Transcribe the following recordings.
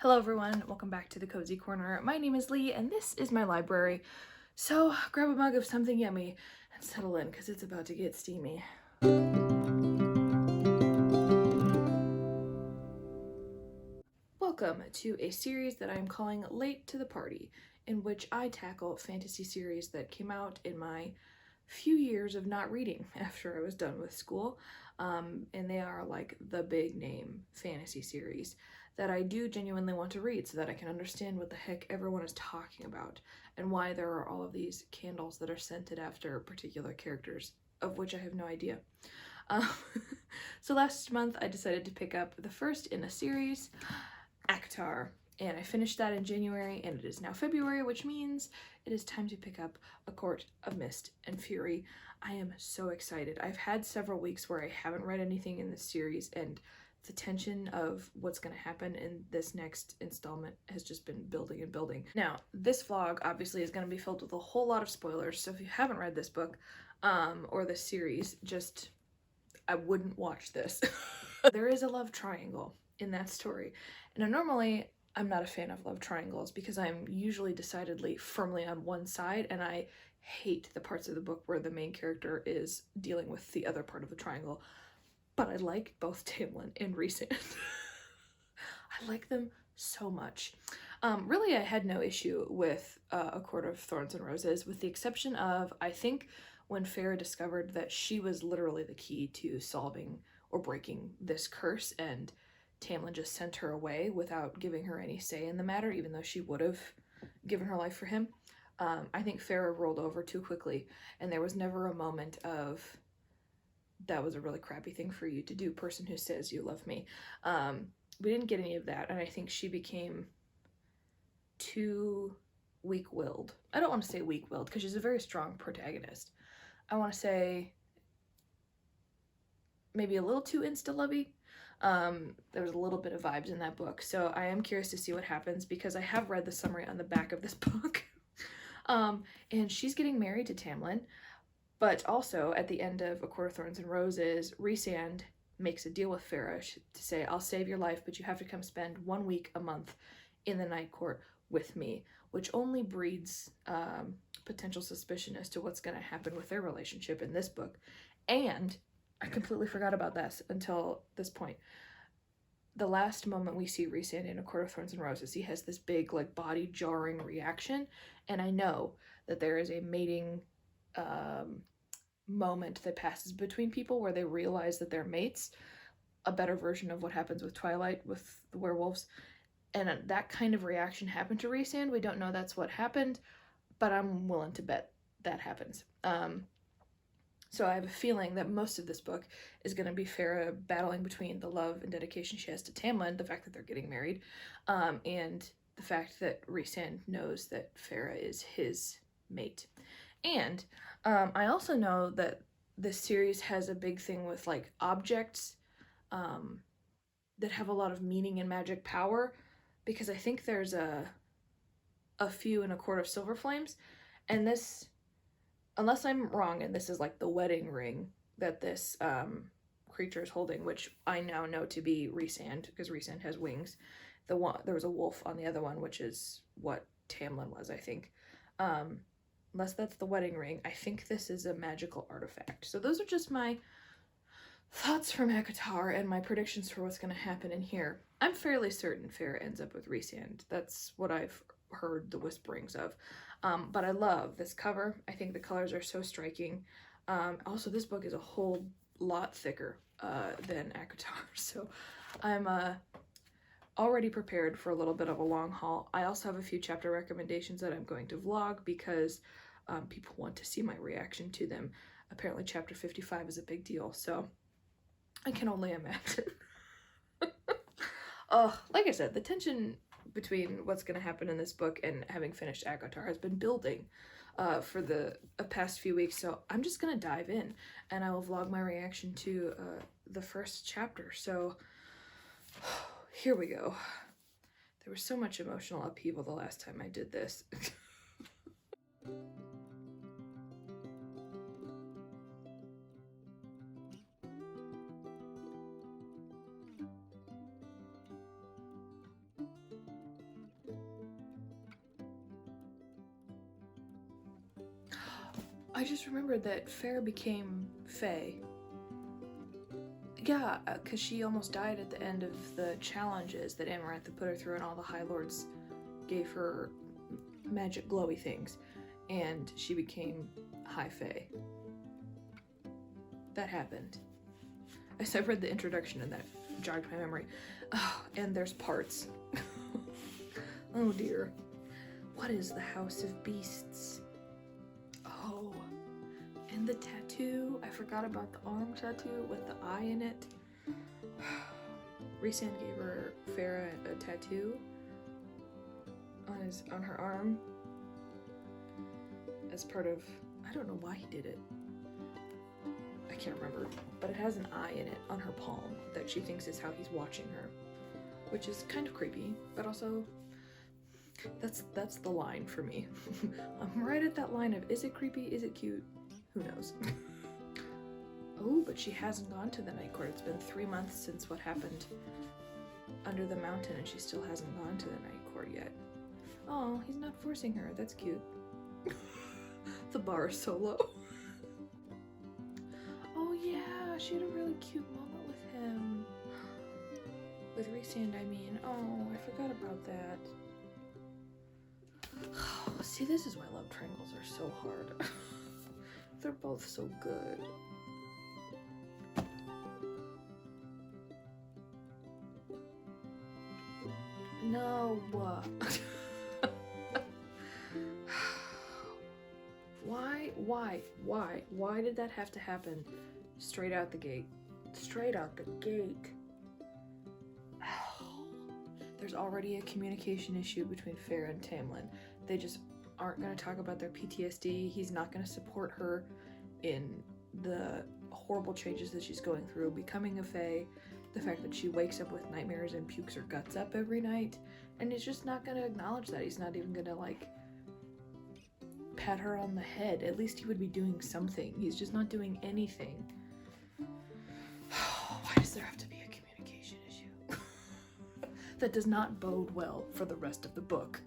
Hello everyone, welcome back to the Cozy Corner. My name is Lee and this is my library. So grab a mug of something yummy and settle in because it's about to get steamy. Welcome to a series that I am calling Late to the Party, in which I tackle fantasy series that came out in my few years of not reading after I was done with school. And they are like the big name fantasy series that I do genuinely want to read so that I can understand what the heck everyone is talking about and why there are all of these candles that are scented after particular characters, of which I have no idea. So last month I decided to pick up the first in a series, ACOWAR, and I finished that in January, and it is now February, which means it is time to pick up A Court of Mist and Fury. I am so excited. I've had several weeks where I haven't read anything in this series, and the tension of what's going to happen in this next installment has just been building and building. Now, this vlog obviously is going to be filled with a whole lot of spoilers, so if you haven't read this book or this series, I wouldn't watch this. There is a love triangle in that story, and normally I'm not a fan of love triangles because I'm usually decidedly firmly on one side, and I hate the parts of the book where the main character is dealing with the other part of the triangle. But I like both Tamlin and Rhysand. I like them so much. Really, I had no issue with A Court of Thorns and Roses, with the exception of, I think, when Farah discovered that she was literally the key to solving or breaking this curse, and Tamlin just sent her away without giving her any say in the matter, even though she would have given her life for him. I think Farah rolled over too quickly, and there was never a moment of, that was a really crappy thing for you to do, person who says you love me. We didn't get any of that, and I think she became too weak-willed. I don't want to say weak-willed because she's a very strong protagonist. I want to say maybe a little too insta-lovey. There was a little bit of vibes in that book, so I am curious to see what happens because I have read the summary on the back of this book. And she's getting married to Tamlin, but also at the end of A Court of Thorns and Roses, Rhysand makes a deal with Farah to say, I'll save your life, but you have to come spend 1 week a month in the Night Court with me, which only breeds potential suspicion as to what's going to happen with their relationship in this book. And I completely forgot about this until this point. The last moment we see Rhysand in A Court of Thorns and Roses, he has this big, like, body-jarring reaction, and I know that there is a mating moment that passes between people where they realize that they're mates, a better version of what happens with Twilight with the werewolves, and that kind of reaction happened to Rhysand. We don't know that's what happened, but I'm willing to bet that happens. So I have a feeling that most of this book is going to be Farah battling between the love and dedication she has to Tamlin, the fact that they're getting married, and the fact that Rhysand knows that Farah is his mate. And I also know that this series has a big thing with, like, objects that have a lot of meaning and magic power, because I think there's a few in A Court of Silver Flames, and this, unless I'm wrong, and this is like the wedding ring that this creature is holding, which I now know to be Rhysand, because Rhysand has wings. There was a wolf on the other one, which is what Tamlin was, I think. Unless that's the wedding ring, I think this is a magical artifact. So those are just my thoughts from ACOTAR and my predictions for what's going to happen in here. I'm fairly certain Farah ends up with Rhysand. That's what I've heard the whisperings of. But I love this cover. I think the colors are so striking. Also, this book is a whole lot thicker than ACOTAR, so I'm already prepared for a little bit of a long haul. I also have a few chapter recommendations that I'm going to vlog because people want to see my reaction to them. Apparently chapter 55 is a big deal, so I can only imagine. Like I said, the tension between what's going to happen in this book and having finished ACOTAR has been building for the past few weeks, so I'm just going to dive in and I will vlog my reaction to the first chapter. So here we go. There was so much emotional upheaval the last time I did this. I just remembered that Farah became Fae. Yeah, because she almost died at the end of the challenges that Amaranth had put her through, and all the High Lords gave her magic glowy things, and she became High Fae. That happened. I read the introduction and that jogged my memory. Oh, and there's parts. Oh dear. What is the House of Beasts? Oh, and the tattoo. I forgot about the arm tattoo with the eye in it. Rhysand gave her Farah a tattoo on her arm as part of, I don't know why he did it. I can't remember, but it has an eye in it on her palm that she thinks is how he's watching her, which is kind of creepy, but also that's the line for me. I'm right at that line of, is it creepy, is it cute, who knows. Oh, but she hasn't gone to the night court. It's been 3 months since what happened under the mountain, and she still hasn't gone to the night court yet. Oh, he's not forcing her. That's cute. The bar is so low. Oh yeah, she had a really cute moment with him. With Rhysand, I mean. Oh, I forgot about that. See, this is why love triangles are so hard. They're both so good. No. Why did that have to happen straight out the gate? Straight out the gate. There's already a communication issue between Farah and Tamlin. They just aren't going to talk about their PTSD. He's not going to support her in the horrible changes that she's going through, becoming a Fae, the fact that she wakes up with nightmares and pukes her guts up every night, and he's just not going to acknowledge that. He's not even going to, like, pat her on the head. At least he would be doing something. He's just not doing anything. Why does there have to be a communication issue? That does not bode well for the rest of the book.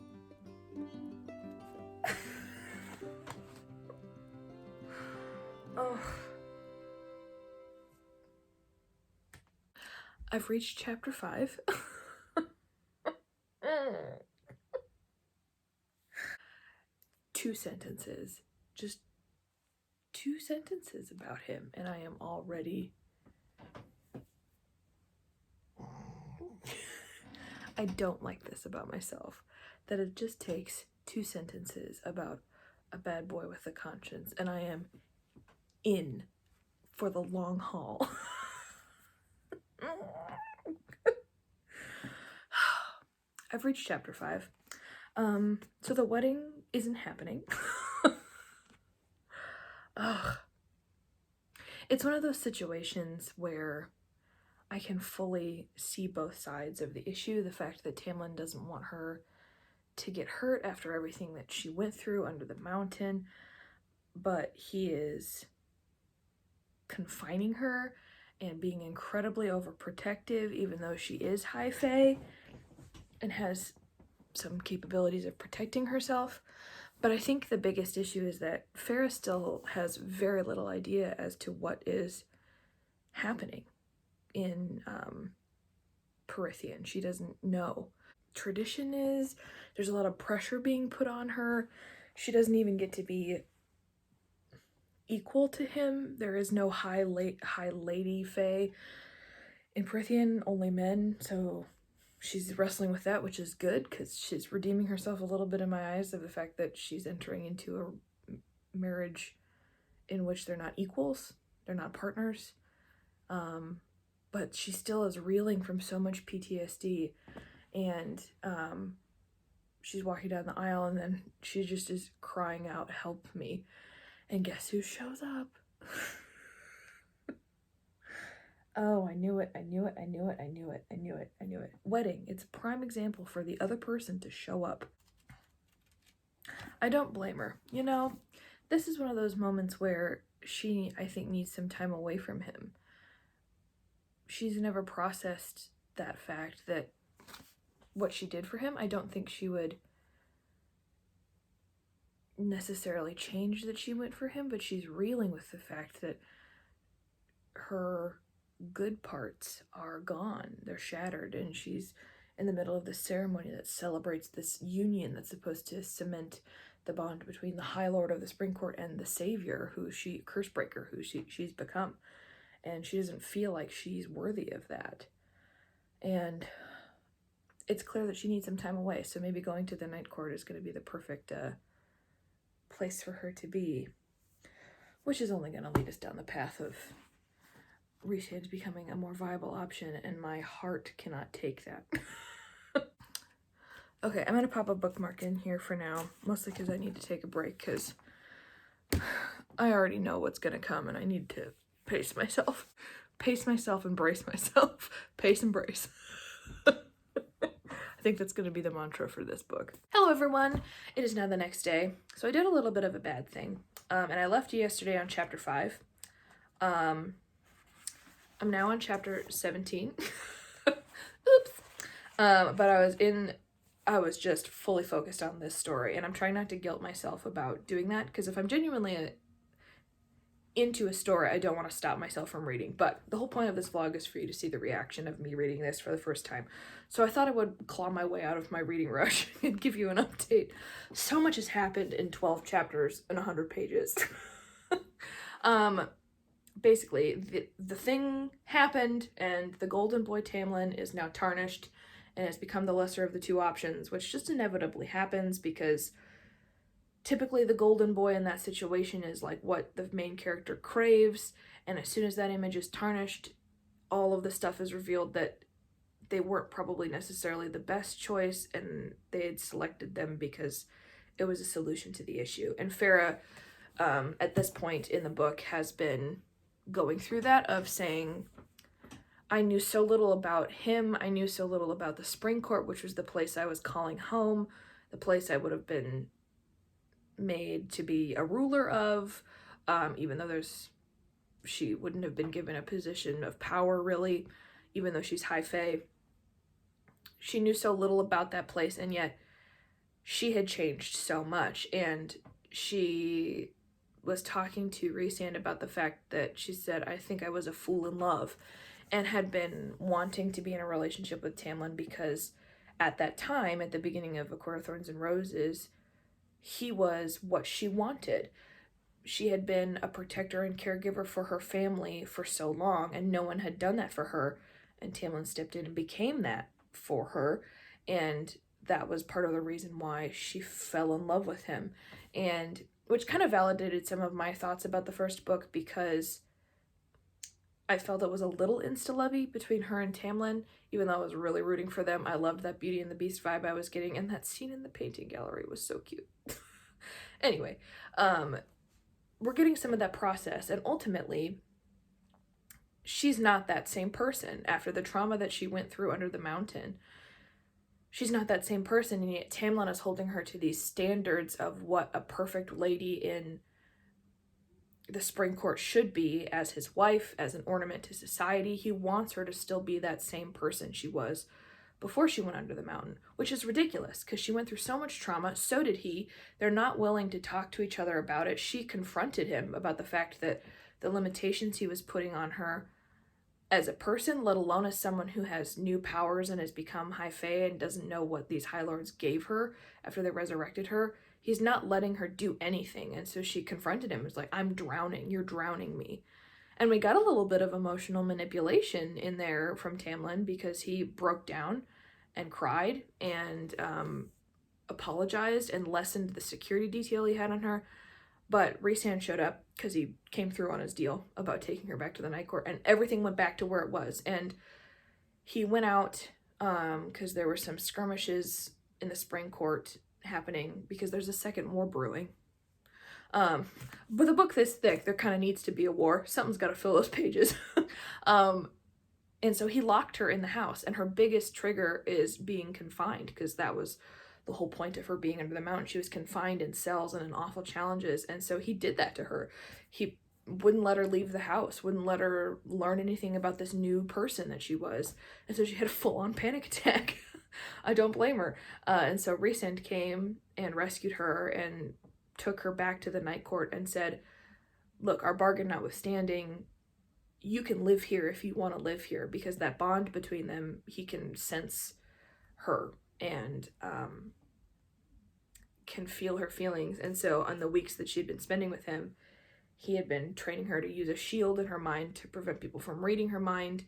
Oh. I've reached chapter 5. 2 sentences. Just 2 sentences about him, and I am already... I don't like this about myself, that it just takes 2 sentences about a bad boy with a conscience, and I am in for the long haul. I've reached chapter 5. So the wedding isn't happening. Ugh. It's one of those situations where I can fully see both sides of the issue. The fact that Tamlin doesn't want her to get hurt after everything that she went through under the mountain, but he is confining her and being incredibly overprotective, even though she is High Fae and has some capabilities of protecting herself. But I think the biggest issue is that Farah still has very little idea as to what is happening in Prythian. She doesn't know. Tradition is, there's a lot of pressure being put on her. She doesn't even get to be equal to him. There is no high lady Fae in Prythian, only men, so she's wrestling with that, which is good because she's redeeming herself a little bit in my eyes of the fact that she's entering into a marriage in which they're not equals, they're not partners, but she still is reeling from so much PTSD, and she's walking down the aisle and then she just is crying out, "Help me," and guess who shows up? Oh, I knew it, I knew it, I knew it, I knew it, I knew it, I knew it. Wedding, it's a prime example for the other person to show up. I don't blame her. You know, this is one of those moments where she, I think, needs some time away from him. She's never processed that fact that what she did for him, I don't think she would necessarily changed that she went for him, but she's reeling with the fact that her good parts are gone. They're shattered, and she's in the middle of this ceremony that celebrates this union that's supposed to cement the bond between the High Lord of the Spring Court and the Savior, Cursebreaker, who she's become. And she doesn't feel like she's worthy of that. And it's clear that she needs some time away, so maybe going to the Night Court is going to be the perfect place for her to be, which is only going to lead us down the path of Rhysand becoming a more viable option, and my heart cannot take that. Okay, I'm going to pop a bookmark in here for now, mostly because I need to take a break, because I already know what's going to come, and I need to pace myself. Pace myself and brace myself. Pace and brace. I think that's going to be the mantra for this book. Hello everyone, it is now the next day. So I did a little bit of a bad thing, and I left you yesterday on chapter 5. I'm now on chapter 17. Oops. But I was just fully focused on this story, and I'm trying not to guilt myself about doing that, because if I'm genuinely into a story, I don't want to stop myself from reading. But the whole point of this vlog is for you to see the reaction of me reading this for the first time. So I thought I would claw my way out of my reading rush and give you an update. So much has happened in 12 chapters and 100 pages. Basically, the thing happened, and the golden boy Tamlin is now tarnished and has become the lesser of the two options, which just inevitably happens because typically the golden boy in that situation is like what the main character craves, and as soon as that image is tarnished, all of the stuff is revealed that they weren't probably necessarily the best choice, and they had selected them because it was a solution to the issue. And Farah, at this point in the book, has been going through that of saying, I knew so little about him, I knew so little about the Spring Court, which was the place I was calling home, the place I would have been made to be a ruler of, even though she wouldn't have been given a position of power really, even though she's high fae. She knew so little about that place, and yet she had changed so much. And she was talking to Rhysand about the fact that she said, I think I was a fool in love, and had been wanting to be in a relationship with Tamlin because at that time, at the beginning of A Court of Thorns and Roses, he was what she wanted. She had been a protector and caregiver for her family for so long, and no one had done that for her, and Tamlin stepped in and became that for her, and that was part of the reason why she fell in love with him, and which kind of validated some of my thoughts about the first book, because I felt it was a little insta-lovey between her and Tamlin, even though I was really rooting for them. I loved that Beauty and the Beast vibe I was getting, and that scene in the painting gallery was so cute. Anyway, we're getting some of that process, and ultimately, she's not that same person after the trauma that she went through under the mountain. She's not that same person, and yet Tamlin is holding her to these standards of what a perfect lady in the Spring Court should be as his wife, as an ornament to society. He wants her to still be that same person she was before she went under the mountain, which is ridiculous because she went through so much trauma. So did he. They're not willing to talk to each other about it. She confronted him about the fact that the limitations he was putting on her as a person, let alone as someone who has new powers and has become high fae and doesn't know what these High Lords gave her after they resurrected her, he's not letting her do anything. And so she confronted him. It's like, I'm drowning. You're drowning me. And we got a little bit of emotional manipulation in there from Tamlin because he broke down and cried and apologized and lessened the security detail he had on her. But Rhysand showed up because he came through on his deal about taking her back to the Night Court, and everything went back to where it was. And he went out because there were some skirmishes in the Spring Court happening because there's a second war brewing. But the book this thick, there kind of needs to be a war. Something's got to fill those pages. And so he locked her in the house, and her biggest trigger is being confined, because that was the whole point of her being under the mountain. She was confined in cells and in awful challenges, and so he did that to her. He wouldn't let her leave the house, wouldn't let her learn anything about this new person that she was, and so she had a full-on panic attack. I don't blame her. And so Rhysand came and rescued her and took her back to the night court and said, look, our bargain notwithstanding, you can live here if you want to live here, because that bond between them, he can sense her and can feel her feelings. And so on the weeks that she'd been spending with him, he had been training her to use a shield in her mind to prevent people from reading her mind,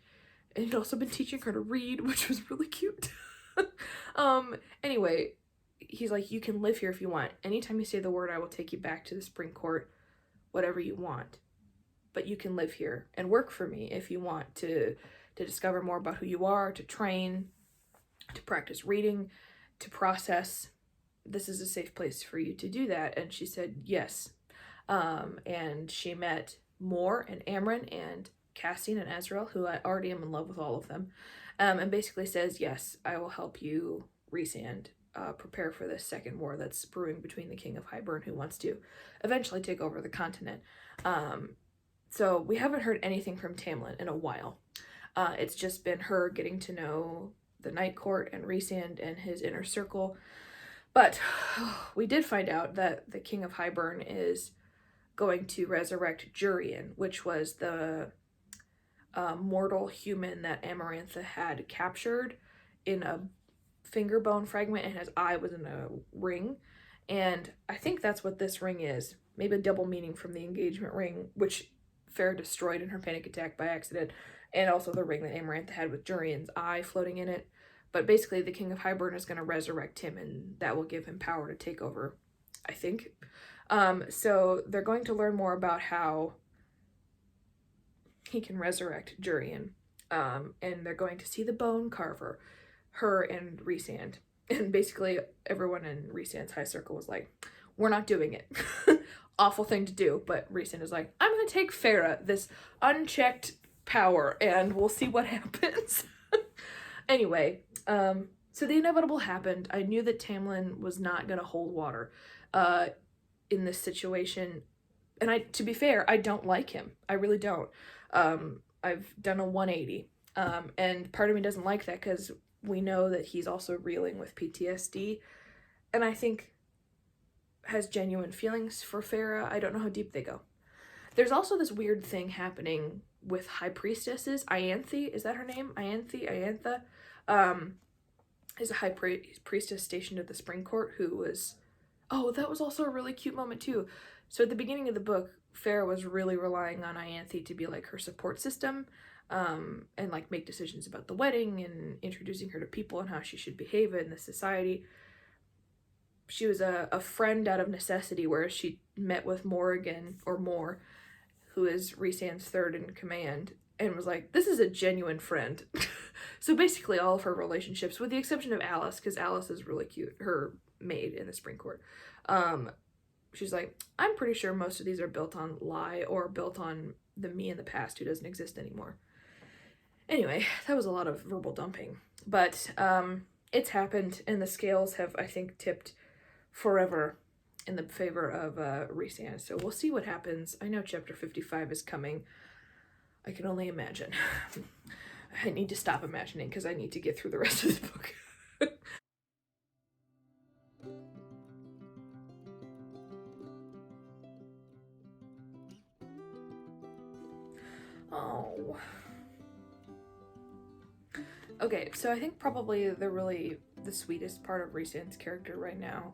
and he'd also been teaching her to read, which was really cute. Anyway, he's like, you can live here if you want. Anytime you say the word, I will take you back to the spring court, whatever you want. But you can live here and work for me if you want to discover more about who you are, to train, to practice reading, to process. This is a safe place for you to do that. And she said yes. And she met Moore and Amren and Cassian and Ezreal, who I already am in love with all of them, and basically says, yes, I will help you, Rhysand, prepare for this second war that's brewing between the King of Hybern, who wants to eventually take over the continent. So we haven't heard anything from Tamlin in a while. It's just been her getting to know the Night Court and Rhysand and his inner circle. But we did find out that the King of Hybern is going to resurrect Jurian, which was the mortal human that Amarantha had captured in a finger bone fragment, and his eye was in a ring. And I think that's what this ring is. Maybe a double meaning from the engagement ring, which Farah destroyed in her panic attack by accident, and also the ring that Amarantha had with Jurian's eye floating in it. But basically, the King of Hybern is going to resurrect him, and that will give him power to take over, I think. So they're going to learn more about how he can resurrect Jurian. And they're going to see the bone carver, her and Rhysand. And basically, everyone in Rhysand's high circle was like, we're not doing it. Awful thing to do. But Rhysand is like, I'm going to take Farah, this unchecked power, and we'll see what happens. Anyway, so the inevitable happened. I knew that Tamlin was not going to hold water in this situation. And to be fair, I don't like him. I really don't. I've done a 180. And part of me doesn't like that because we know that he's also reeling with PTSD. And I think has genuine feelings for Farah. I don't know how deep they go. There's also this weird thing happening with high priestesses. Ianthe, is that her name? Iantha, is a high priestess stationed at the Spring Court who was, oh, that was also a really cute moment too. So at the beginning of the book, Farah was really relying on Ianthe to be like her support system, and like make decisions about the wedding and introducing her to people and how she should behave in the society. She was a friend out of necessity, whereas she met with Morrigan, or Moore, who is Rhysand's third in command, and was like, this is a genuine friend. So basically all of her relationships, with the exception of Alice, because Alice is really cute, her maid in the Spring Court, she's like, I'm pretty sure most of these are built on lie or built on the me in the past who doesn't exist anymore. Anyway, that was a lot of verbal dumping, but it's happened, and the scales have, I think, tipped forever in the favor of Rhysand. So we'll see what happens. I know chapter 55 is coming. I can only imagine. I need to stop imagining because I need to get through the rest of the book. Oh. Okay, so I think probably the sweetest part of Rhysand's character right now,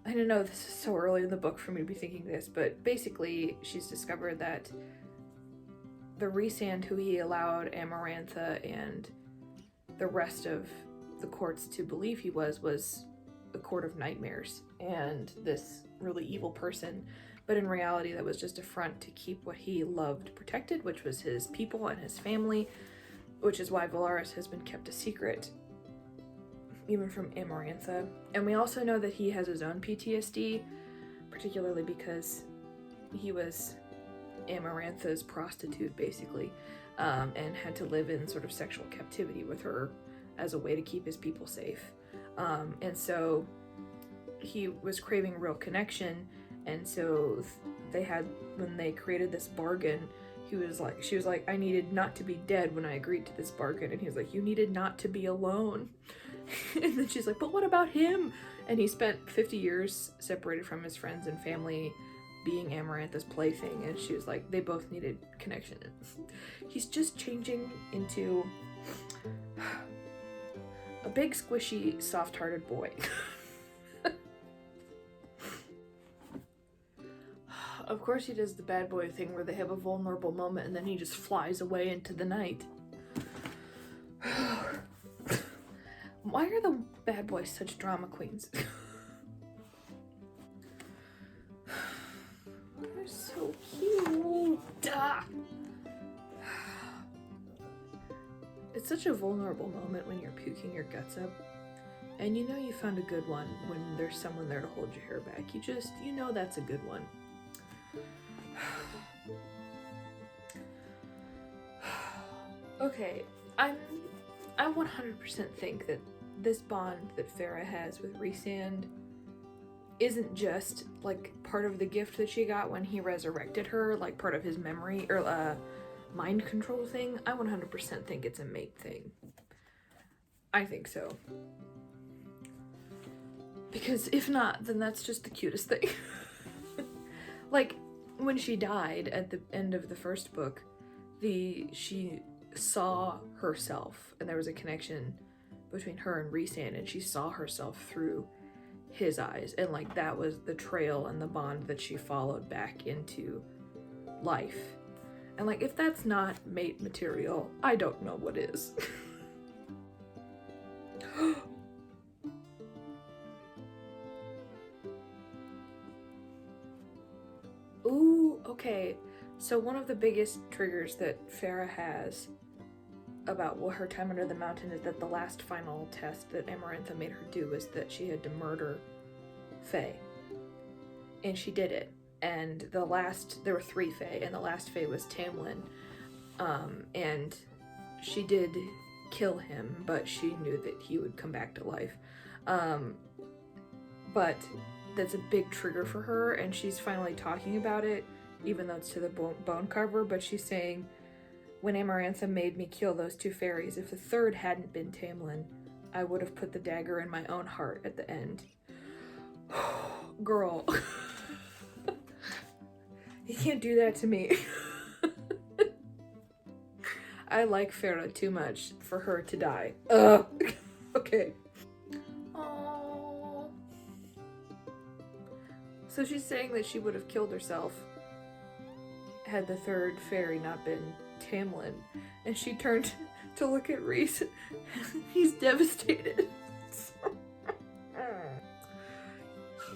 I don't know, this is so early in the book for me to be thinking this, but basically she's discovered that the Rhysand who he allowed Amarantha and the rest of the courts to believe he was a court of nightmares and this really evil person, but in reality that was just a front to keep what he loved protected, which was his people and his family, which is why Valaris has been kept a secret, even from Amarantha. And we also know that he has his own PTSD, particularly because he was Amarantha's prostitute, basically, and had to live in sort of sexual captivity with her as a way to keep his people safe. And so he was craving real connection, and so when they created this bargain, she was like, I needed not to be dead when I agreed to this bargain, and he was like, you needed not to be alone. And then she's like, but what about him? And he spent 50 years separated from his friends and family, being Amarantha's plaything. And she was like, they both needed connection. He's just changing into a big, squishy, soft-hearted boy. Of course he does the bad boy thing where they have a vulnerable moment and then he just flies away into the night. Why are the bad boys such drama queens? They're so cute. It's such a vulnerable moment when you're puking your guts up. And you know you found a good one when there's someone there to hold your hair back. You know that's a good one. Okay, I 100% think that this bond that Farah has with Rhysand isn't just like part of the gift that she got when he resurrected her, like part of his memory or mind control thing. I 100% think it's a mate thing. I think so. Because if not, then that's just the cutest thing. Like, when she died at the end of the first book, she saw herself, and there was a connection between her and Rhysand, and she saw herself through his eyes, and like that was the trail and the bond that she followed back into life. And like, if that's not mate material, I don't know what is. Ooh, okay. So one of the biggest triggers that Farah has about her time under the mountain is that the last final test that Amarantha made her do was that she had to murder Fae. And she did it. And there were 3 Fae, and the last Fae was Tamlin. And she did kill him, but she knew that he would come back to life. But that's a big trigger for her, and she's finally talking about it, even though it's to the bone carver, but she's saying, when Amarantha made me kill those 2 fairies, if the 3rd hadn't been Tamlin, I would have put the dagger in my own heart at the end. Girl. You can't do that to me. I like Farah too much for her to die. Okay. Aww. So she's saying that she would have killed herself had the 3rd fairy not been Tamlin. And she turned to look at Rhys. He's devastated.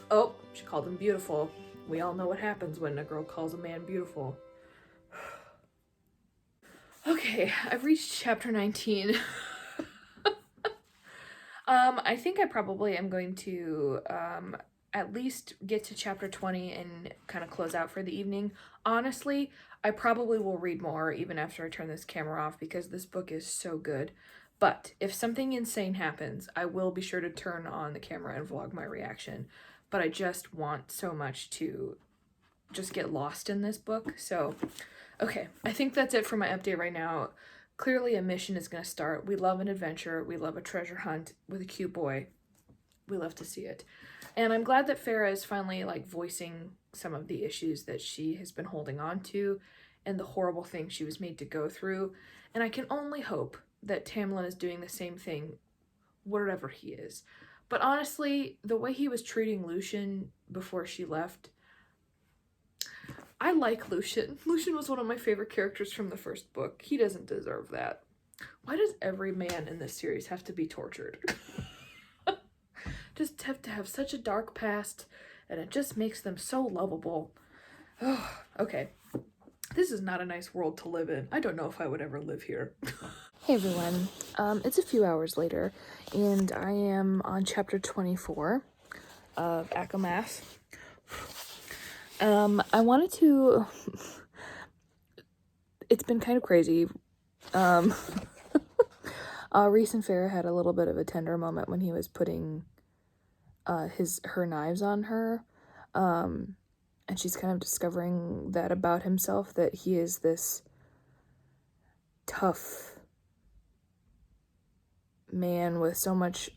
Oh, she called him beautiful. We all know what happens when a girl calls a man beautiful. Okay, I've reached chapter 19. I think I probably am going to at least get to chapter 20 and kind of close out for the evening. Honestly, I probably will read more even after I turn this camera off because this book is so good. But if something insane happens, I will be sure to turn on the camera and vlog my reaction. But I just want so much to just get lost in this book. So, okay, I think that's it for my update right now. Clearly a mission is going to start. We love an adventure. We love a treasure hunt with a cute boy. We love to see it. And I'm glad that Farah is finally like voicing some of the issues that she has been holding on to and the horrible things she was made to go through. And I can only hope that Tamlin is doing the same thing, wherever he is. But honestly, the way he was treating Lucien before she left, I like Lucien. Lucien was one of my favorite characters from the first book. He doesn't deserve that. Why does every man in this series have to be tortured? Just have to have such a dark past, and it just makes them so lovable. Oh, okay. This is not a nice world to live in. I don't know if I would ever live here. Hey everyone, it's a few hours later, and I am on chapter 24 of ACOMAF. I wanted to... It's been kind of crazy. Rhys and Farah had a little bit of a tender moment when he was putting her knives on her, and she's kind of discovering that about himself, that he is this tough man with so much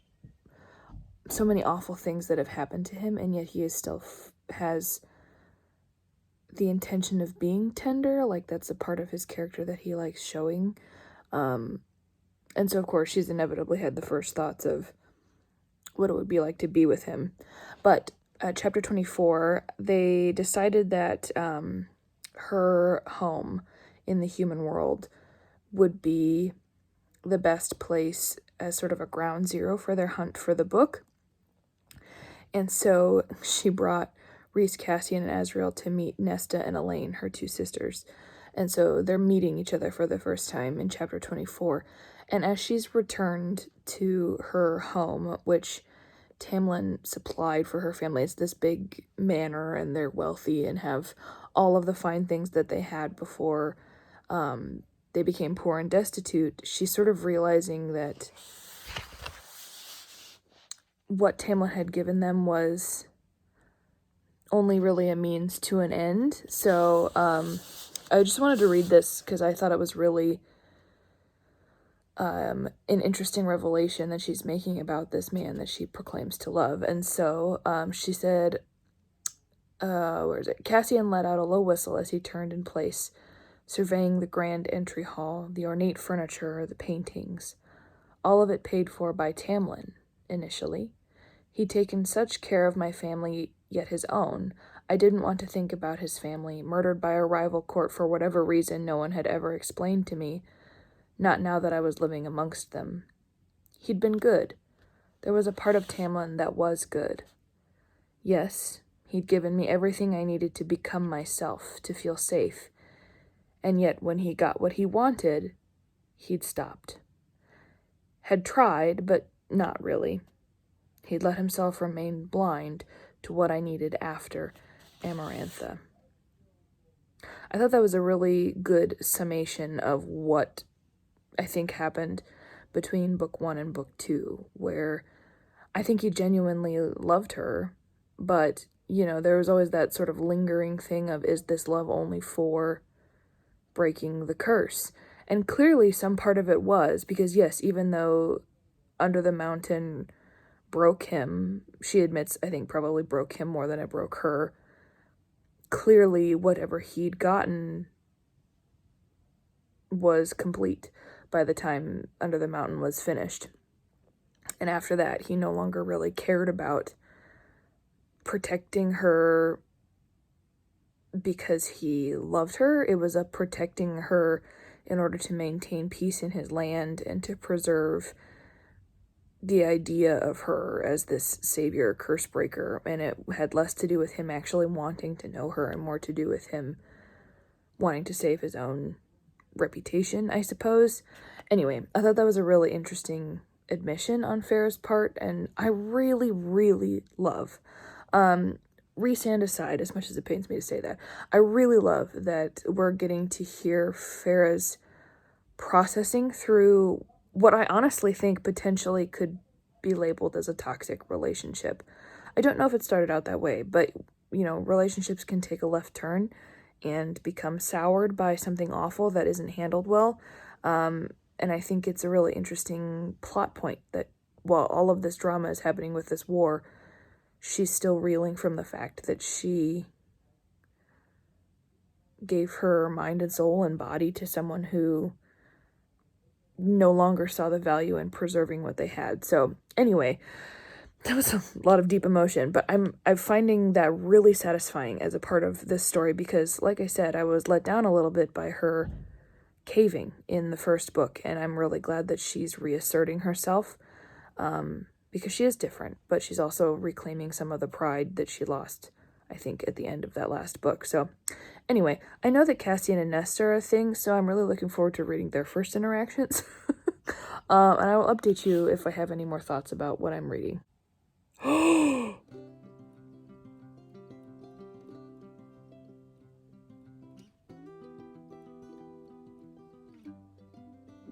so many awful things that have happened to him, and yet he is still has the intention of being tender. Like, that's a part of his character that he likes showing. And so, of course, she's inevitably had the first thoughts of what it would be like to be with him. But chapter 24, they decided that her home in the human world would be the best place as sort of a ground zero for their hunt for the book. And so she brought Reese, Cassian, and Azrael to meet Nesta and Elaine, her two sisters. And so they're meeting each other for the first time in chapter 24. And as she's returned to her home, which Tamlin supplied for her family, it's this big manor, and they're wealthy and have all of the fine things that they had before they became poor and destitute. She's sort of realizing that what Tamlin had given them was only really a means to an end. So I just wanted to read this because I thought it was really an interesting revelation that she's making about this man that she proclaims to love. And so she said, where is it? Cassian let out a low whistle as he turned in place, surveying the grand entry hall, the ornate furniture, the paintings, all of it paid for by Tamlin, initially. He'd taken such care of my family, yet his own. I didn't want to think about his family, murdered by a rival court for whatever reason no one had ever explained to me, not now that I was living amongst them. He'd been good. There was a part of Tamlin that was good. Yes, he'd given me everything I needed to become myself, to feel safe. And yet when he got what he wanted, he'd stopped. Had tried, but not really. He'd let himself remain blind to what I needed after Amarantha. I thought that was a really good summation of what I think happened between book 1 and book 2, where I think he genuinely loved her, but, there was always that sort of lingering thing of, is this love only for breaking the curse? And clearly some part of it was, because yes, even though Under the Mountain broke him, she admits, I think probably broke him more than it broke her. Clearly, whatever he'd gotten was complete by the time Under the Mountain was finished. And after that, he no longer really cared about protecting her because he loved her. It was protecting her in order to maintain peace in his land and to preserve the idea of her as this savior curse breaker, and it had less to do with him actually wanting to know her and more to do with him wanting to save his own reputation, I suppose. Anyway, I thought that was a really interesting admission on Farrah's part, and I really, really love, Rhysand aside, as much as it pains me to say that, I really love that we're getting to hear Farrah's processing through what I honestly think potentially could be labeled as a toxic relationship. I don't know if it started out that way, but, relationships can take a left turn and become soured by something awful that isn't handled well. And I think it's a really interesting plot point that while all of this drama is happening with this war, she's still reeling from the fact that she gave her mind and soul and body to someone who no longer saw the value in preserving what they had. So anyway, that was a lot of deep emotion, but I'm finding that really satisfying as a part of this story because, like I said, I was let down a little bit by her caving in the first book, and I'm really glad that she's reasserting herself, because she is different, but she's also reclaiming some of the pride that she lost, I think, at the end of that last book. So anyway, I know that Cassian and Nesta are a thing, so I'm really looking forward to reading their first interactions. And I will update you if I have any more thoughts about what I'm reading.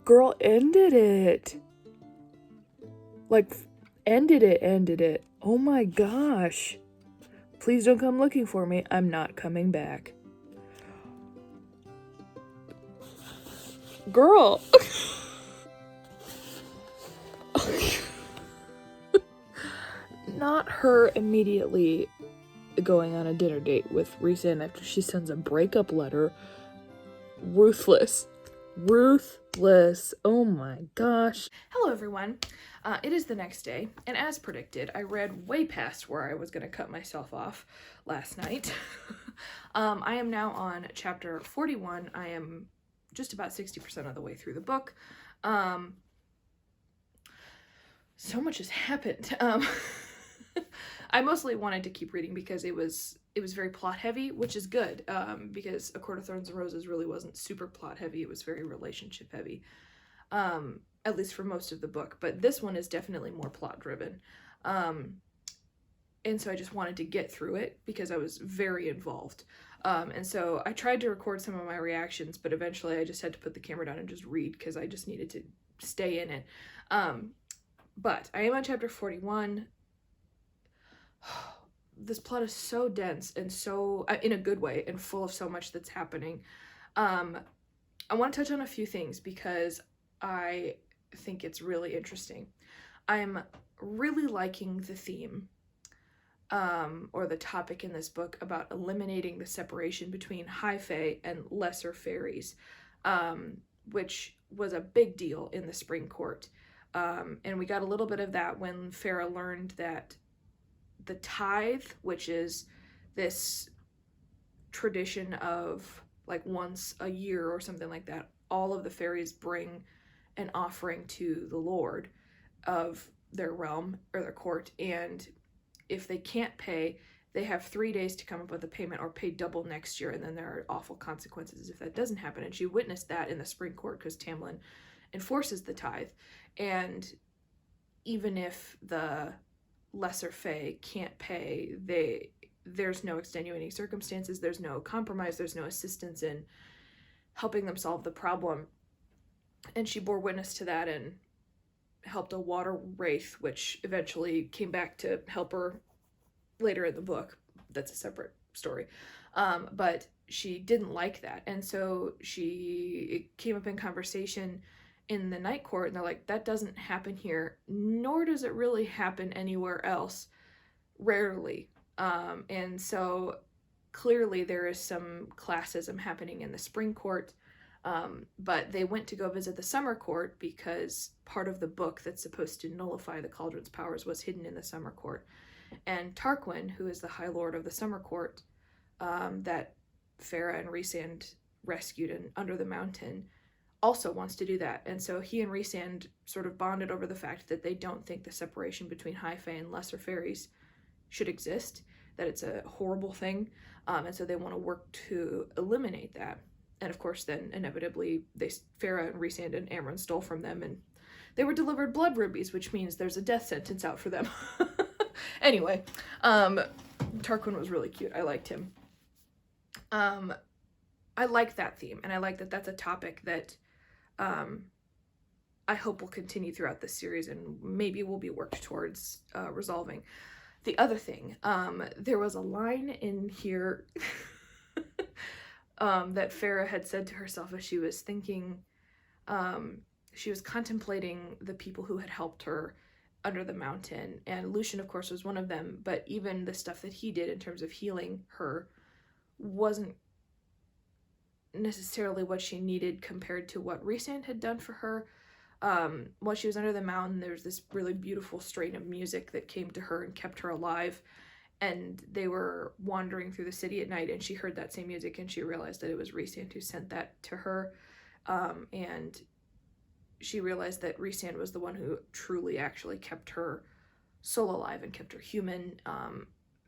Girl, ended it. Like, ended it. Oh my gosh. Please don't come looking for me. I'm not coming back. Girl. not her immediately going on a dinner date with Rhysand after she sends a breakup letter. Ruthless. Oh my gosh. Hello everyone. It is the next day, and as predicted, I read way past where I was going to cut myself off last night. I am now on chapter 41. I am just about 60% of the way through the book. So much has happened. I mostly wanted to keep reading because it was very plot heavy, which is good, because A Court of Thorns and Roses really wasn't super plot heavy. It was very relationship heavy, at least for most of the book. But this one is definitely more plot driven. And so I just wanted to get through it because I was very involved. And so I tried to record some of my reactions, but eventually I just had to put the camera down and just read because I just needed to stay in it. But I am on chapter 41. This plot is so dense and so, in a good way, and full of so much that's happening. I want to touch on a few things because I think it's really interesting. I'm really liking the theme, or the topic in this book about eliminating the separation between high fae and lesser fairies, which was a big deal in the Spring Court. And we got a little bit of that when Farah learned that the tithe, which is this tradition of like once a year or something like that, all of the fairies bring an offering to the Lord of their realm or their court, and if they can't pay, they have 3 days to come up with a payment or pay double next year, and then there are awful consequences if that doesn't happen. And she witnessed that in the Spring Court because Tamlin enforces the tithe, and even if the lesser fae can't pay, there's no extenuating circumstances, there's no compromise, there's no assistance in helping them solve the problem. And she bore witness to that and helped a water wraith, which eventually came back to help her later in the book. That's a separate story. But she didn't like that, and so it came up in conversation in the Night Court, and they're like, that doesn't happen here, nor does it really happen anywhere else, rarely. And so clearly there is some classism happening in the Spring Court, but they went to go visit the Summer Court because part of the book that's supposed to nullify the Cauldron's powers was hidden in the Summer Court. And Tarquin, who is the High Lord of the Summer Court, that Farah and Rhysand rescued under the mountain, also wants to do that. And so he and Rhysand sort of bonded over the fact that they don't think the separation between high fae and lesser fairies should exist, that it's a horrible thing, and so they want to work to eliminate that. And of course then inevitably Farah and Rhysand and Amren stole from them, and they were delivered blood rubies, which means there's a death sentence out for them. Anyway, Tarquin was really cute. I liked him. I like that theme, and I like that that's a topic that I hope will continue throughout this series and maybe will be worked towards resolving. The other thing, there was a line in here that Farah had said to herself as she was thinking, she was contemplating the people who had helped her under the mountain, and Lucian of course was one of them, but even the stuff that he did in terms of healing her wasn't necessarily what she needed compared to what Rhysand had done for her. While she was under the mountain, there was this really beautiful strain of music that came to her and kept her alive, and they were wandering through the city at night, and she heard that same music, and she realized that it was Rhysand who sent that to her, and she realized that Rhysand was the one who truly actually kept her soul alive and kept her human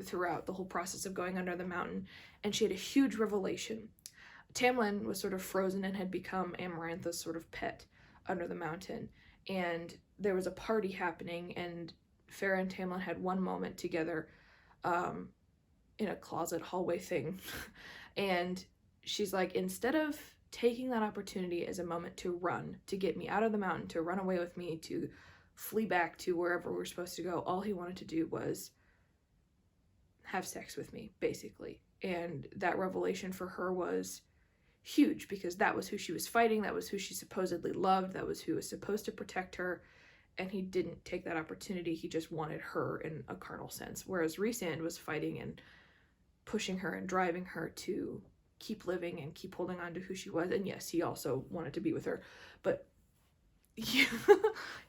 throughout the whole process of going under the mountain. And she had a huge revelation. Tamlin was sort of frozen and had become Amarantha's sort of pet under the mountain, and there was a party happening, and Farah and Tamlin had one moment together in a closet hallway thing, and she's like, instead of taking that opportunity as a moment to run, to get me out of the mountain, to run away with me, to flee back to wherever we're supposed to go, all he wanted to do was have sex with me, basically. And that revelation for her was huge, because that was who she was fighting, that was who she supposedly loved, that was who was supposed to protect her, and he didn't take that opportunity. He just wanted her in a carnal sense, whereas Rhysand was fighting and pushing her and driving her to keep living and keep holding on to who she was. And yes, he also wanted to be with her, but yeah,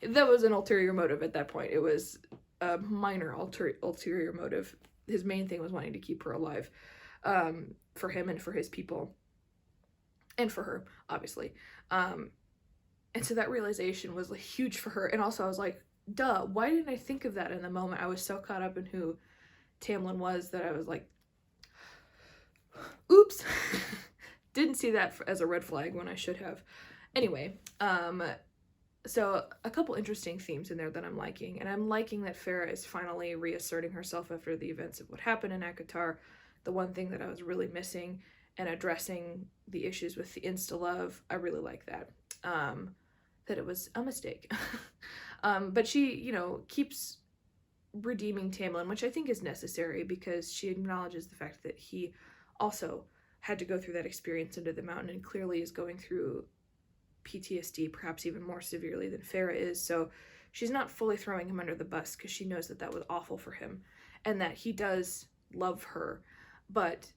that was an ulterior motive at that point. It was a minor ulterior motive. His main thing was wanting to keep her alive, for him and for his people, and for her, obviously. And so that realization was like huge for her. And also I was like, duh, why didn't I think of that in the moment? I was so caught up in who Tamlin was that I was like, oops. Didn't see that as a red flag when I should have. Anyway, so a couple interesting themes in there that I'm liking. And I'm liking that Farah is finally reasserting herself after the events of what happened in ACOTAR. The one thing that I was really missing, and addressing the issues with the insta-love. I really like that. That it was a mistake. But she, you know, keeps redeeming Tamlin, which I think is necessary because she acknowledges the fact that he also had to go through that experience under the mountain and clearly is going through PTSD, perhaps even more severely than Farah is. So she's not fully throwing him under the bus because she knows that that was awful for him and that he does love her, but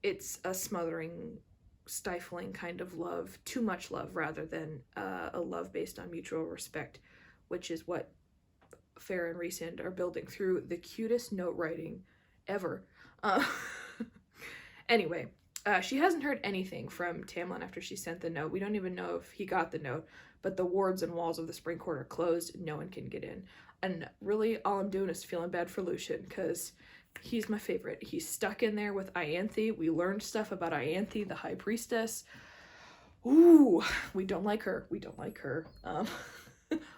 it's a smothering, stifling kind of love, too much love rather than a love based on mutual respect, which is what Farah and Rhysand are building through the cutest note writing ever. Anyway, she hasn't heard anything from Tamlin after she sent the note. We don't even know if he got the note, but the wards and walls of the Spring Court are closed. No one can get in. And really, all I'm doing is feeling bad for Lucien, because he's my favorite. He's stuck in there with Ianthe. We learned stuff about Ianthe, the High Priestess. Ooh, we don't like her. We don't like her.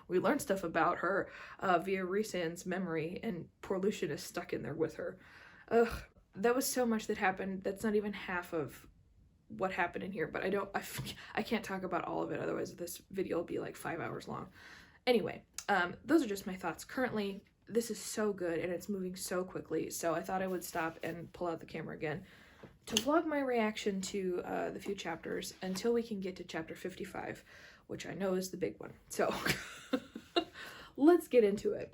We learned stuff about her via Rhysand's memory, and poor Lucien is stuck in there with her. Ugh, that was so much that happened. That's not even half of what happened in here, but I can't talk about all of it, otherwise this video will be like 5 hours long. Anyway, those are just my thoughts. Currently, this is so good and it's moving so quickly, so I thought I would stop and pull out the camera again to vlog my reaction to the few chapters until we can get to chapter 55, which I know is the big one. So let's get into it.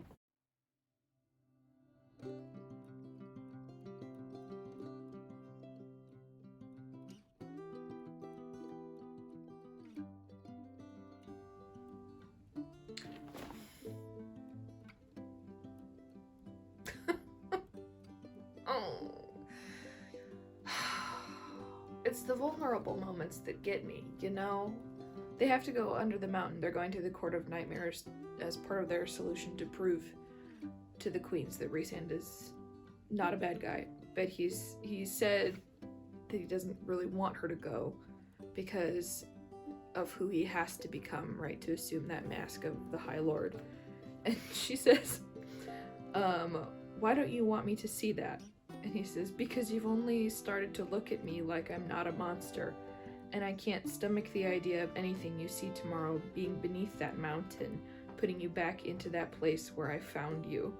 It's the vulnerable moments that get me, you know? They have to go under the mountain. They're going to the Court of Nightmares as part of their solution to prove to the queens that Rhysand is not a bad guy. But he said that he doesn't really want her to go because of who he has to become, right, to assume that mask of the High Lord. And she says, why don't you want me to see that? And he says, because you've only started to look at me like I'm not a monster, and I can't stomach the idea of anything you see tomorrow being beneath that mountain, putting you back into that place where I found you.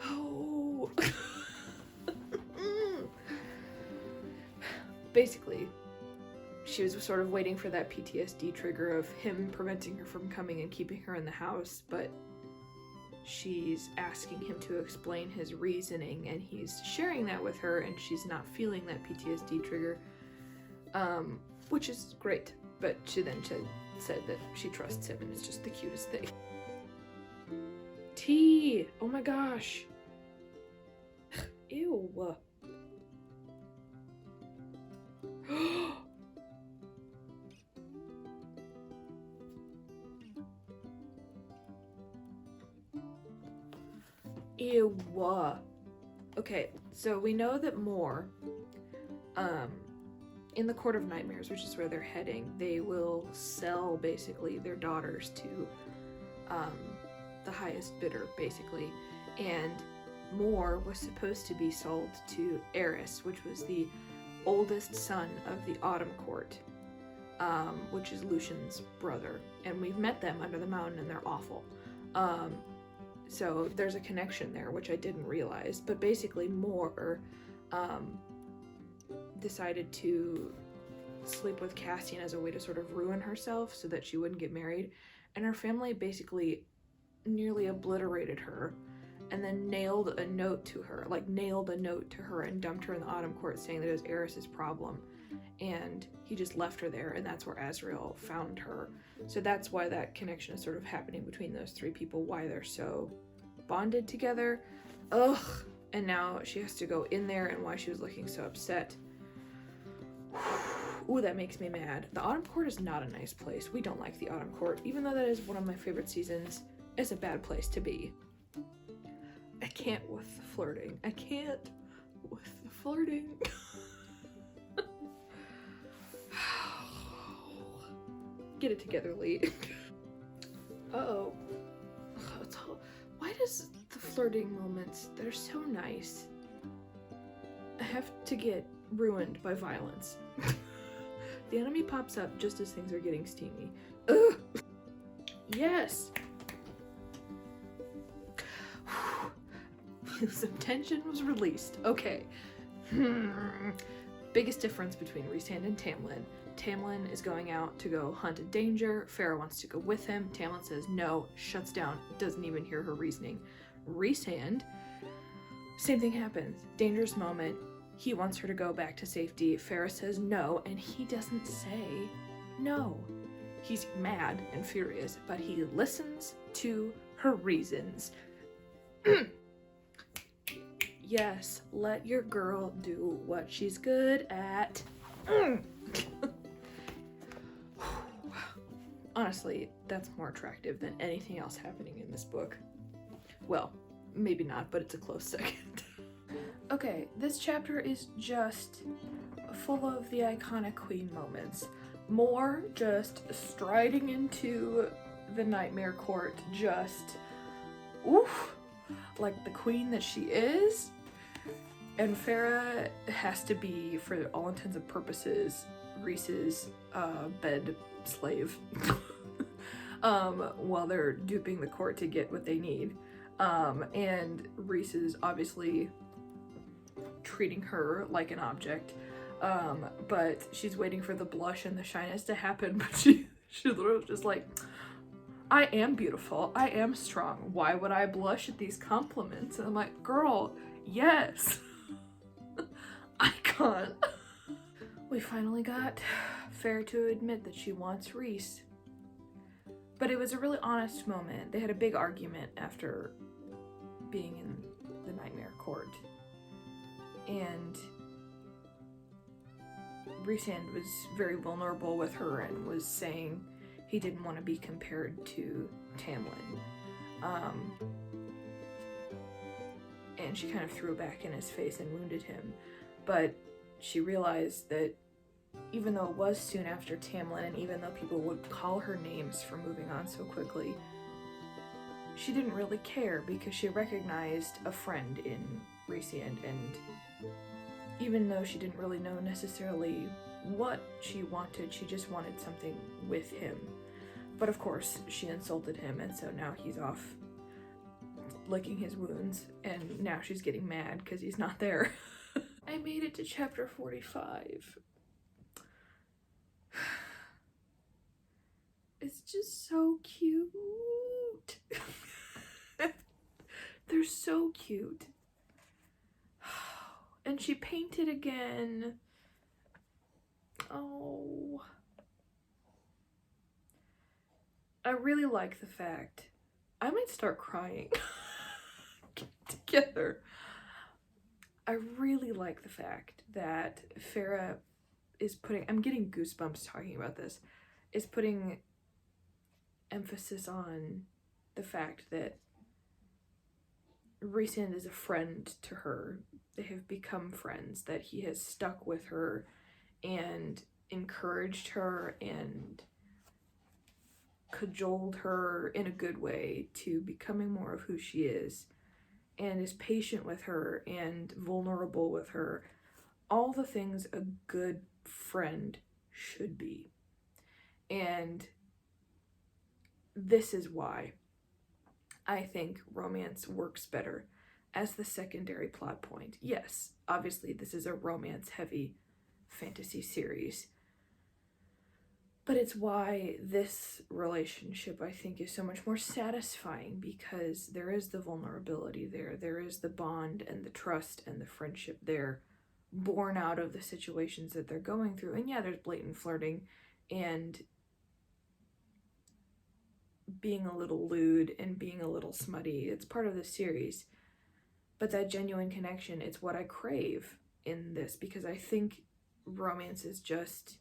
Oh. Basically, she was sort of waiting for that PTSD trigger of him preventing her from coming and keeping her in the house, but she's asking him to explain his reasoning, and he's sharing that with her, and she's not feeling that PTSD trigger, which is great. But she then said that she trusts him, and it's just the cutest thing. Tea! Oh my gosh! Ew! Ew. Okay, so we know that Moore, in the Court of Nightmares, which is where they're heading, they will sell basically their daughters to the highest bidder, basically. And Moore was supposed to be sold to Eris, which was the oldest son of the Autumn Court, which is Lucien's brother. And we've met them under the mountain, and they're awful. So there's a connection there, which I didn't realize. But basically, Moore decided to sleep with Cassian as a way to sort of ruin herself so that she wouldn't get married. and her family basically nearly obliterated her, and then nailed a note to her and dumped her in the Autumn Court, saying that it was Eris's problem, and he just left her there, and that's where Azriel found her. So that's why that connection is sort of happening between those three people, why they're so bonded together. Ugh. And now she has to go in there, and why she was looking so upset. Ooh, that makes me mad. The Autumn Court is not a nice place. We don't like the Autumn Court. Even though that is one of my favorite seasons, it's a bad place to be. I can't with the flirting. I can't with the flirting. Get it together, Lee. Uh-oh. Why does the flirting moments that are so nice have to get ruined by violence? The enemy pops up just as things are getting steamy. Ugh. Yes! Some tension was released. Okay. Biggest difference between Rhysand and Tamlin. Tamlin is going out to go hunt a danger. Farrah wants to go with him. Tamlin says no, shuts down, doesn't even hear her reasoning. Rhysand, same thing happens. Dangerous moment. He wants her to go back to safety. Farrah says no, and he doesn't say no. He's mad and furious, but he listens to her reasons. Yes, let your girl do what she's good at. Honestly, that's more attractive than anything else happening in this book. Well, maybe not, but it's a close second. Okay, this chapter is just full of the iconic queen moments. More just striding into the Nightmare Court, just oof, like the queen that she is. And Farrah has to be, for all intents and purposes, Rhys's bed slave while they're duping the court to get what they need. And Rhys is obviously treating her like an object, but she's waiting for the blush and the shyness to happen, but she literally was just like, I am beautiful, I am strong, why would I blush at these compliments? And I'm like, girl, yes. Icon. We finally got Farrah to admit that she wants Rhys, but it was a really honest moment. They had a big argument after being in the Nightmare Court, and Rhysand was very vulnerable with her and was saying he didn't want to be compared to Tamlin. And she kind of threw it back in his face and wounded him. But she realized that even though it was soon after Tamlin, and even though people would call her names for moving on so quickly, she didn't really care because she recognized a friend in Rhysand, and even though she didn't really know necessarily what she wanted, she just wanted something with him. But of course, she insulted him, and so now he's off licking his wounds, and now she's getting mad because he's not there. I made it to chapter 45. It's just so cute. They're so cute. And she painted again. Oh. I really like the fact, I might start crying. Get together. I really like the fact that Farrah is putting, I'm getting goosebumps talking about this, is putting emphasis on the fact that Rhysand is a friend to her. They have become friends, that he has stuck with her and encouraged her and cajoled her in a good way to becoming more of who she is, and is patient with her and vulnerable with her. All the things a good friend should be. And this is why I think romance works better as the secondary plot point. Yes, obviously this is a romance-heavy fantasy series, But it's why this relationship, I think, is so much more satisfying, because there is the vulnerability there. There is the bond and the trust and the friendship there, born out of the situations that they're going through. And yeah, there's blatant flirting and being a little lewd and being a little smutty. It's part of the series. But that genuine connection, it's what I crave in this, because I think romance is just,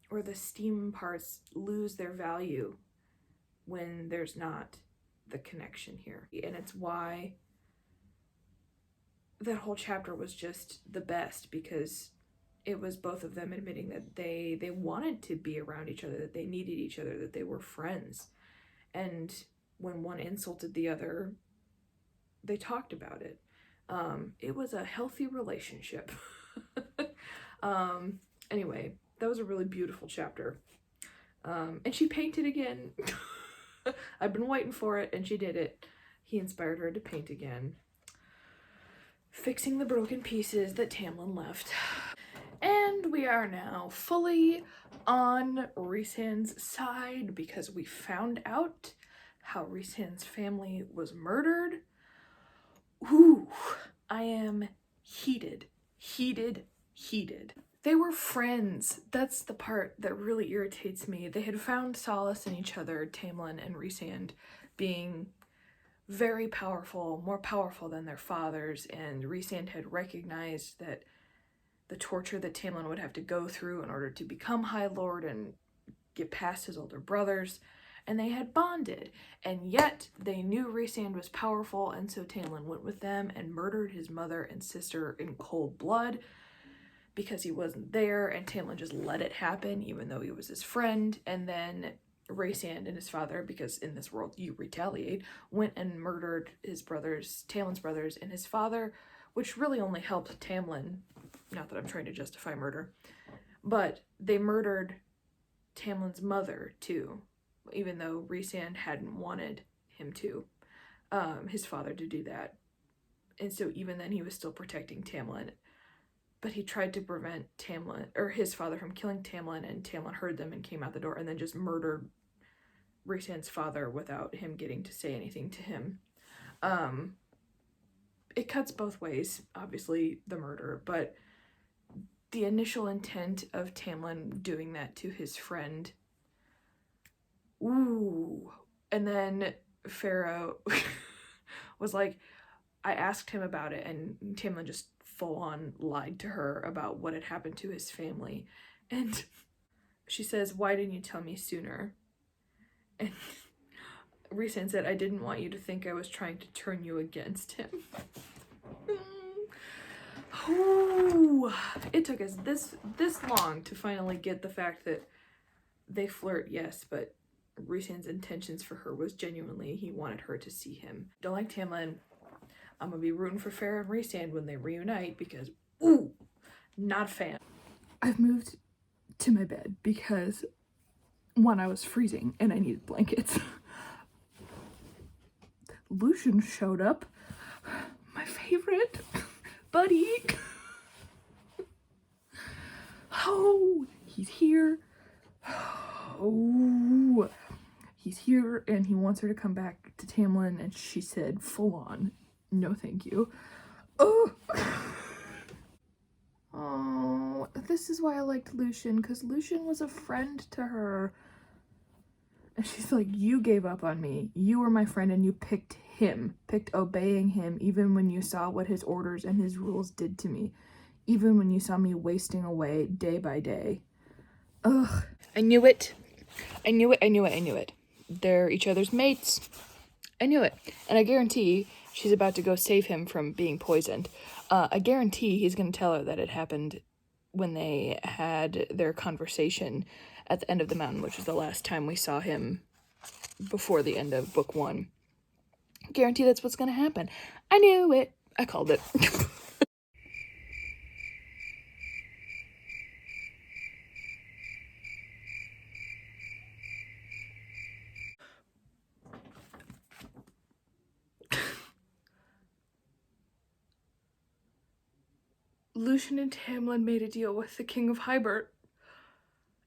or the steam parts lose their value when there's not the connection here. And it's why that whole chapter was just the best, because it was both of them admitting that they wanted to be around each other, that they needed each other, that they were friends. And when one insulted the other, they talked about it. It was a healthy relationship. Anyway, that was a really beautiful chapter. And she painted again. I've been waiting for it, and she did it. He inspired her to paint again, fixing the broken pieces that Tamlin left. And we are now fully on Rhysand's side, because we found out how Rhysand's family was murdered. Ooh, I am heated. They were friends. That's the part that really irritates me. They had found solace in each other, Tamlin and Rhysand, being very powerful, more powerful than their fathers, and Rhysand had recognized that the torture that Tamlin would have to go through in order to become High Lord and get past his older brothers, and they had bonded. And yet they knew Rhysand was powerful, and so Tamlin went with them and murdered his mother and sister in cold blood because he wasn't there, and Tamlin just let it happen even though he was his friend. And then Rhysand and his father, because in this world you retaliate, went and murdered his brothers, Tamlin's brothers, and his father, which really only helped Tamlin. Not that I'm trying to justify murder, but they murdered Tamlin's mother too, even though Rhysand hadn't wanted him to, his father, to do that. And so even then he was still protecting Tamlin. But he tried to prevent Tamlin, or his father, from killing Tamlin, and Tamlin heard them and came out the door, and then just murdered Rhysand's father without him getting to say anything to him. It cuts both ways, obviously, the murder, but the initial intent of Tamlin doing that to his friend, ooh. And then Pharaoh was like, I asked him about it, and Tamlin just full-on lied to her about what had happened to his family. And she says, why didn't you tell me sooner? And Rhysand said, I didn't want you to think I was trying to turn you against him. Ooh, it took us this long to finally get the fact that they flirt, yes, but Rhysand's intentions for her was genuinely he wanted her to see him. Don't like Tamlin. I'm gonna be rooting for Farrah and Rhysand when they reunite, because, ooh, not a fan. I've moved to my bed because, one, I was freezing and I needed blankets. Lucian showed up. My favorite buddy. Oh, he's here. Oh, he's here, and he wants her to come back to Tamlin, and she said full on, no thank you. Oh, oh, this is why I liked Lucian, because Lucian was a friend to her. And she's like, you gave up on me. You were my friend, and you picked him, picked obeying him, even when you saw what his orders and his rules did to me, even when you saw me wasting away day by day. Ugh. I knew it. They're each other's mates. I knew it. And I guarantee she's about to go save him from being poisoned. I guarantee he's going to tell her that it happened when they had their conversation at the end of the mountain, which was the last time we saw him before the end of book 1. Guarantee that's what's going to happen. I knew it. I called it. Lucian and Tamlin made a deal with the King of Hybert.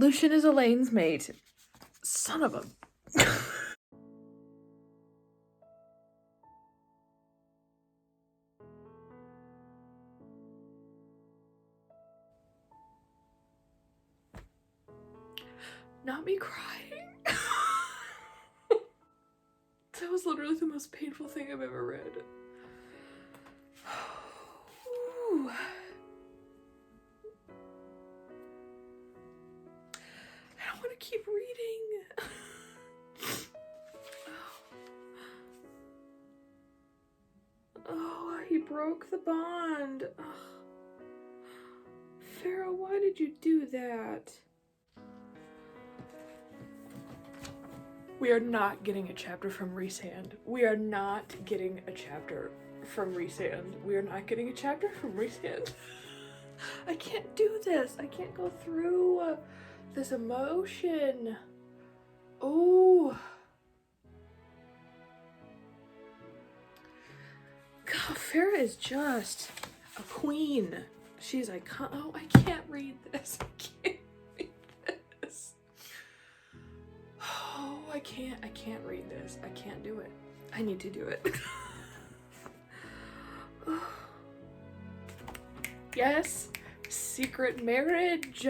Lucian is Elaine's mate. Son of a... Not me crying. That was literally the most painful thing I've ever read. Ooh. I don't want to keep reading. Oh, he broke the bond. Oh. Farah, why did you do that? We are not getting a chapter from Rhysand. We are not getting a chapter from Rhysand. We are not getting a chapter from Rhysand. I can't do this. I can't go through this emotion. Oh. God, Farah is just a queen. She's iconic. Oh, I can't read this. I can't read this. Oh, I can't read this. I can't do it. I need to do it. Yes, secret marriage.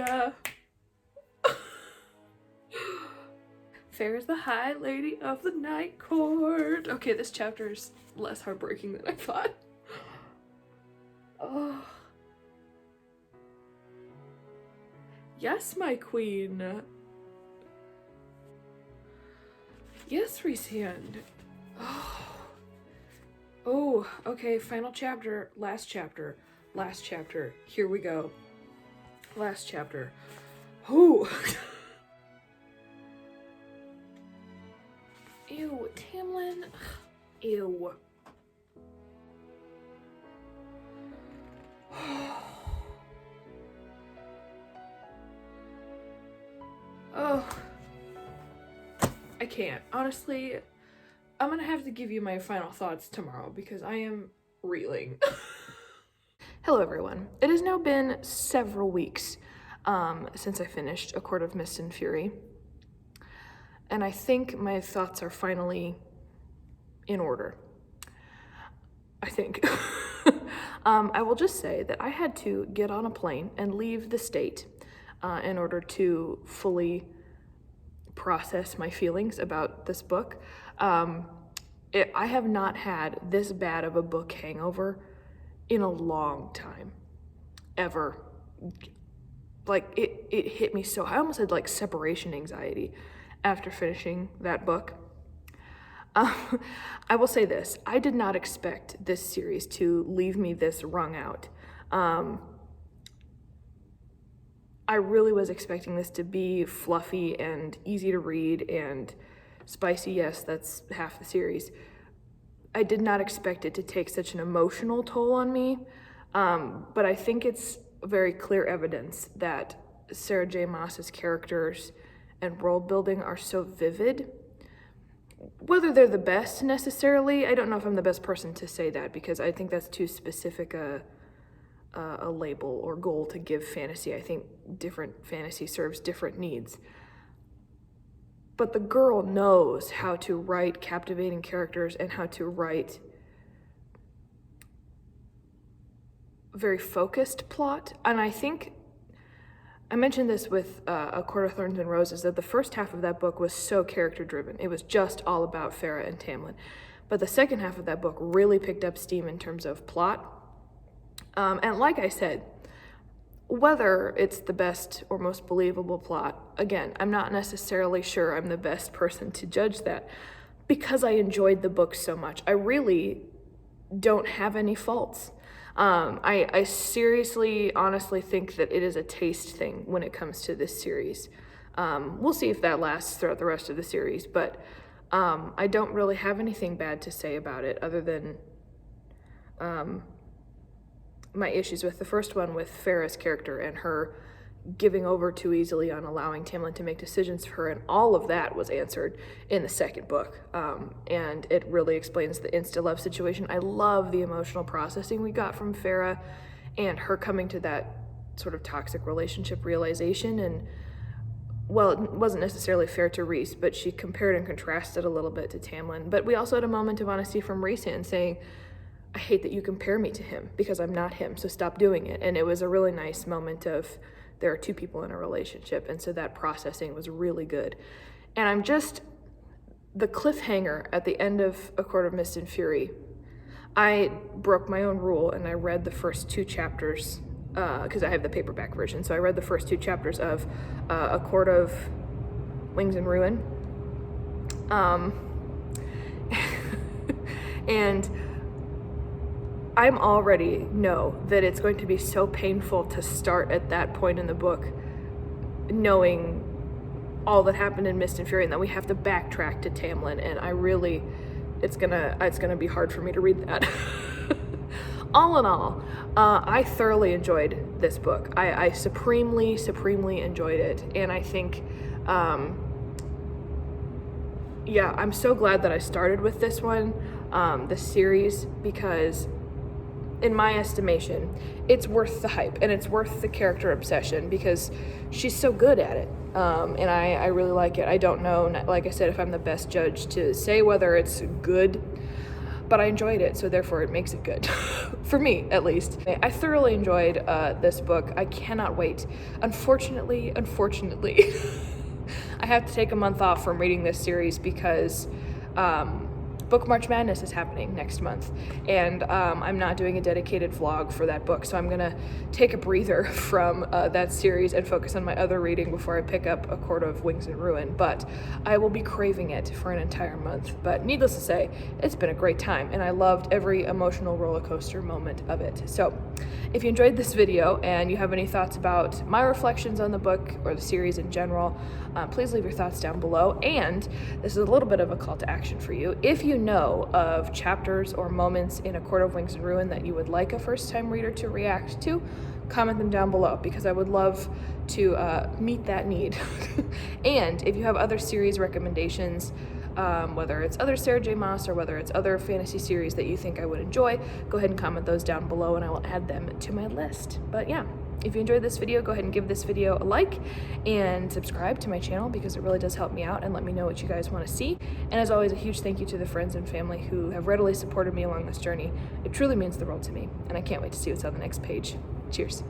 Farah's the High Lady of the Night Court. Okay, this chapter is less heartbreaking than I thought. Oh. Yes, my queen. Yes, Rhysand. Oh. Oh, okay, final chapter, last chapter, last chapter. Here we go. Last chapter. Oh. Ew, Tamlin. Ew. Oh. I can't. Honestly, I'm gonna have to give you my final thoughts tomorrow because I am reeling. Hello everyone. It has now been several weeks since I finished A Court of Mist and Fury. And I think my thoughts are finally in order. I think. I will just say that I had to get on a plane and leave the state in order to fully process my feelings about this book. I have not had this bad of a book hangover in a long time, ever. Like, it hit me so, I almost had like separation anxiety after finishing that book. I will say this, I did not expect this series to leave me this wrung out. I really was expecting this to be fluffy and easy to read and spicy. Yes, that's half the series. I did not expect it to take such an emotional toll on me, but I think it's very clear evidence that Sarah J. Maas's characters and world building are so vivid. Whether they're the best necessarily, I don't know if I'm the best person to say that because I think that's too specific a label or goal to give fantasy. I think different fantasy serves different needs. But the girl knows how to write captivating characters and how to write very focused plot. And I think, I mentioned this with A Court of Thorns and Roses, that the first half of that book was so character driven. It was just all about Farah and Tamlin. But the second half of that book really picked up steam in terms of plot. And like I said, whether it's the best or most believable plot, again, I'm not necessarily sure I'm the best person to judge that because I enjoyed the book so much. I really don't have any faults. I seriously, honestly think that it is a taste thing when it comes to this series. We'll see if that lasts throughout the rest of the series, but I don't really have anything bad to say about it other than my issues with the first one with Farah's character and her giving over too easily on allowing Tamlin to make decisions for her, and all of that was answered in the second book, and it really explains the insta-love situation. I love the emotional processing we got from Farah and her coming to that sort of toxic relationship realization, and well, it wasn't necessarily fair to Rhys, but she compared and contrasted a little bit to Tamlin. But we also had a moment of honesty from Rhys saying, I hate that you compare me to him because I'm not him, so stop doing it. And it was a really nice moment of there are two people in a relationship, and so that processing was really good. And the cliffhanger at the end of A Court of Mist and Fury, I broke my own rule and I read the first 2 chapters because I have the paperback version. So I read the first 2 chapters of A Court of Wings and Ruin. And I'm already know that it's going to be so painful to start at that point in the book, knowing all that happened in Mist and Fury, and that we have to backtrack to Tamlin, and it's gonna be hard for me to read that. All in all, I thoroughly enjoyed this book. I supremely enjoyed it, and I think, yeah, I'm so glad that I started with this one, this series, because in my estimation, it's worth the hype, and it's worth the character obsession, because she's so good at it, and I really like it. I don't know, like I said, if I'm the best judge to say whether it's good, but I enjoyed it, so therefore it makes it good. For me, at least. I thoroughly enjoyed this book. I cannot wait. Unfortunately, I have to take a month off from reading this series because Book March Madness is happening next month, and I'm not doing a dedicated vlog for that book, so I'm gonna take a breather from that series and focus on my other reading before I pick up A Court of Wings and Ruin. But I will be craving it for an entire month. But needless to say, it's been a great time, and I loved every emotional roller coaster moment of it. So if you enjoyed this video and you have any thoughts about my reflections on the book or the series in general, please leave your thoughts down below. And this is a little bit of a call to action for you. If you know of chapters or moments in A Court of Wings and Ruin that you would like a first-time reader to react to, comment them down below, because I would love to meet that need. And if you have other series recommendations, whether it's other Sarah J. Maas or whether it's other fantasy series that you think I would enjoy, go ahead and comment those down below and I will add them to my list. But yeah, if you enjoyed this video, go ahead and give this video a like and subscribe to my channel, because it really does help me out and let me know what you guys want to see. And as always, a huge thank you to the friends and family who have readily supported me along this journey. It truly means the world to me, and I can't wait to see what's on the next page. Cheers.